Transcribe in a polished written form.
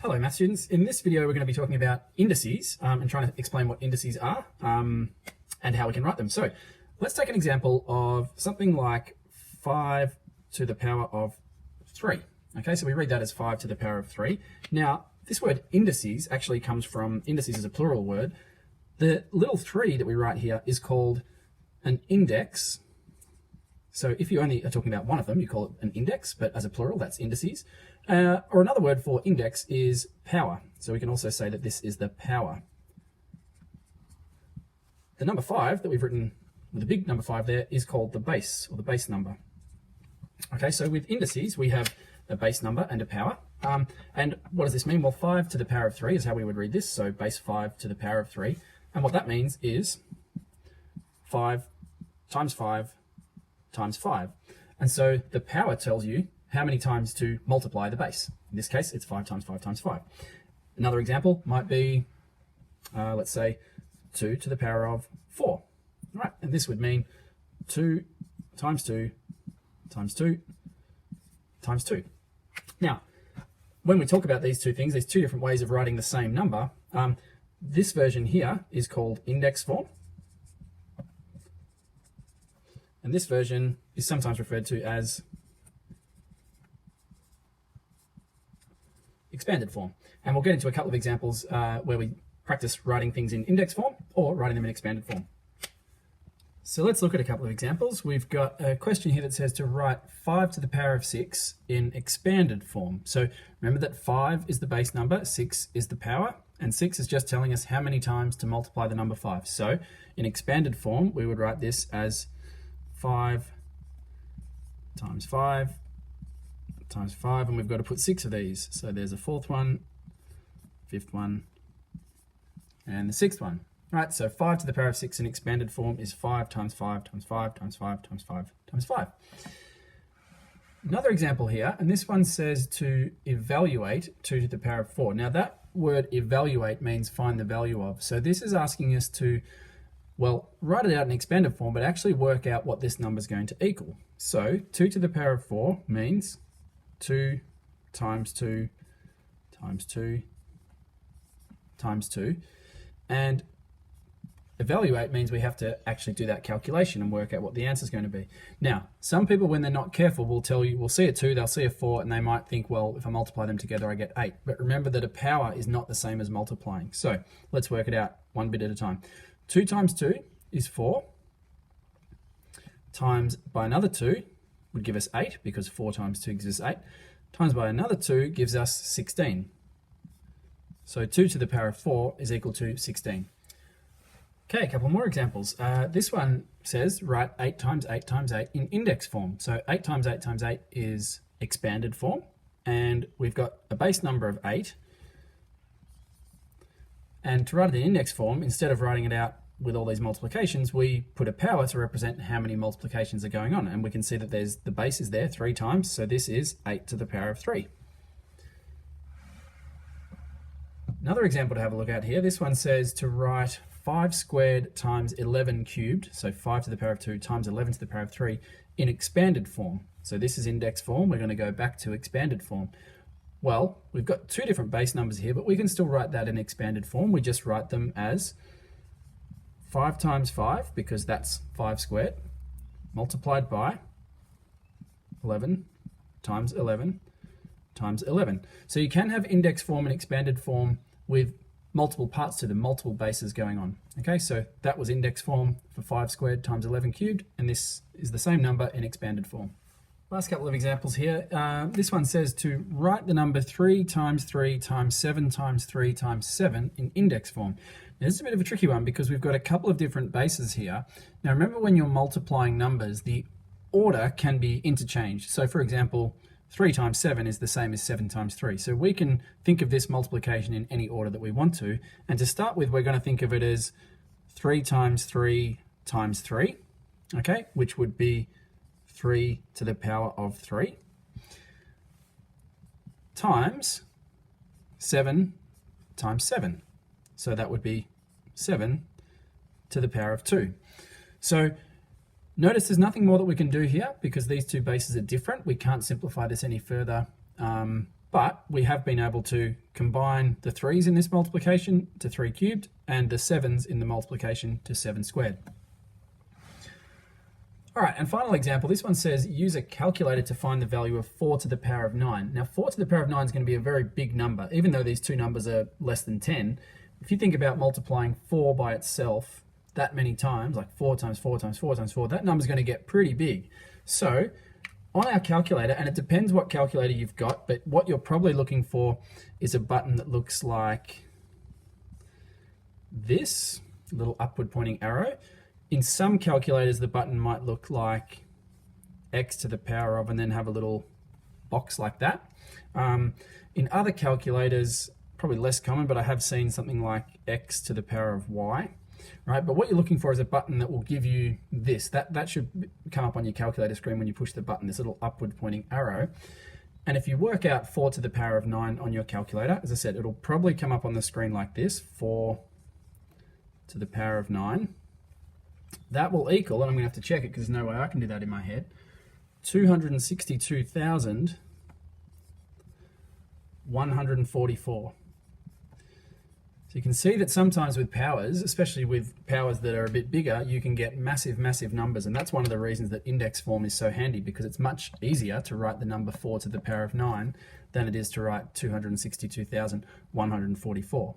Hello math students. In this video we're going to be talking about indices and trying to explain what indices are and how we can write them. So let's take an example of something like 5 to the power of 3. Okay, so we read that as 5 to the power of 3. Now this word indices actually comes from, indices is a plural word. The little 3 that we write here is called an index. So if you only are talking about one of them, you call it an index, but as a plural, that's indices. Or another word for index is power. So we can also say that this is the power. The number 5 that we've written with the big number 5 there is called the base, or the base number. Okay, so with indices, we have a base number and a power. And what does this mean? Well, 5 to the power of 3 is how we would read this. So base 5 to the power of 3. And what that means is 5 times 5 times 5. And so the power tells you how many times to multiply the base. In this case, it's 5 times 5 times 5. Another example might be, let's say, 2 to the power of 4. All right, and this would mean 2 times 2 times 2 times 2. Now, when we talk about these two things, there's two different ways of writing the same number. This version here is called index form. And this version is sometimes referred to as expanded form. And we'll get into a couple of examples where we practice writing things in index form or writing them in expanded form. So let's look at a couple of examples. We've got a question here that says to write 5 to the power of 6 in expanded form. So remember that 5 is the base number, 6 is the power, and 6 is just telling us how many times to multiply the number 5. So in expanded form, we would write this as 5 times 5 times 5, and we've got to put 6 of these. So there's a fourth one, fifth one, and the sixth one. All right, so 5 to the power of 6 in expanded form is 5 times 5 times 5 times 5 times 5 times 5. Another example here, and this one says to evaluate 2 to the power of 4. Now that word evaluate means find the value of. So this is asking us to, well, write it out in expanded form, but actually work out what this number is going to equal. So 2 to the power of 4 means 2 times 2 times 2 times 2. And evaluate means we have to actually do that calculation and work out what the answer is going to be. Now, some people, when they're not careful, will tell you, we'll see a 2, they'll see a 4, and they might think, well, if I multiply them together, I get 8. But remember that a power is not the same as multiplying. So let's work it out one bit at a time. 2 times 2 is 4, times by another 2 would give us 8, because 4 times 2 gives us 8, times by another 2 gives us 16. So 2 to the power of 4 is equal to 16. Okay, a couple more examples. This one says write 8 times 8 times 8 in index form. So 8 times 8 times 8 is expanded form, and we've got a base number of 8. And to write it in index form, instead of writing it out with all these multiplications, we put a power to represent how many multiplications are going on. And we can see that there's the base is there 3 times, so this is 8 to the power of 3. Another example to have a look at here, this one says to write 5 squared times 11 cubed, so 5 to the power of 2 times 11 to the power of 3 in expanded form. So this is index form, we're going to go back to expanded form. Well, we've got two different base numbers here, but we can still write that in expanded form. We just write them as 5 times 5, because that's 5 squared, multiplied by 11 times 11 times 11. So you can have index form and expanded form with multiple parts to them, multiple bases going on. Okay, so that was index form for 5 squared times 11 cubed, and this is the same number in expanded form. Last couple of examples here. This one says to write the number 3 times 3 times 7 times 3 times 7 in index form. Now, this is a bit of a tricky one because we've got a couple of different bases here. Now remember, when you're multiplying numbers, the order can be interchanged. So for example, 3 times 7 is the same as 7 times 3. So we can think of this multiplication in any order that we want to. And to start with, we're going to think of it as 3 times 3 times 3, okay, which would be 3 to the power of 3, times 7 times 7. So that would be 7 to the power of 2. So notice there's nothing more that we can do here because these two bases are different. We can't simplify this any further But we have been able to combine the 3's in this multiplication to 3 cubed and the 7's in the multiplication to 7 squared. All right, and final example, this one says use a calculator to find the value of 4 to the power of 9. Now 4 to the power of 9 is going to be a very big number, even though these two numbers are less than 10. If you think about multiplying 4 by itself that many times, like 4 times 4 times 4 times 4, that number is going to get pretty big. So on our calculator, and it depends what calculator you've got, but what you're probably looking for is a button that looks like this, little upward pointing arrow. In some calculators, the button might look like x to the power of and then have a little box like that. In other calculators, probably less common, but I have seen something like x to the power of y. Right, but what you're looking for is a button that will give you this. That should come up on your calculator screen when you push the button, this little upward pointing arrow. And if you work out 4 to the power of 9 on your calculator, as I said, it'll probably come up on the screen like this, 4 to the power of 9. That will equal, and I'm going to have to check it because there's no way I can do that in my head, 262,144. So you can see that sometimes with powers, especially with powers that are a bit bigger, you can get massive, massive numbers. And that's one of the reasons that index form is so handy, because it's much easier to write the number 4 to the power of 9 than it is to write 262,144.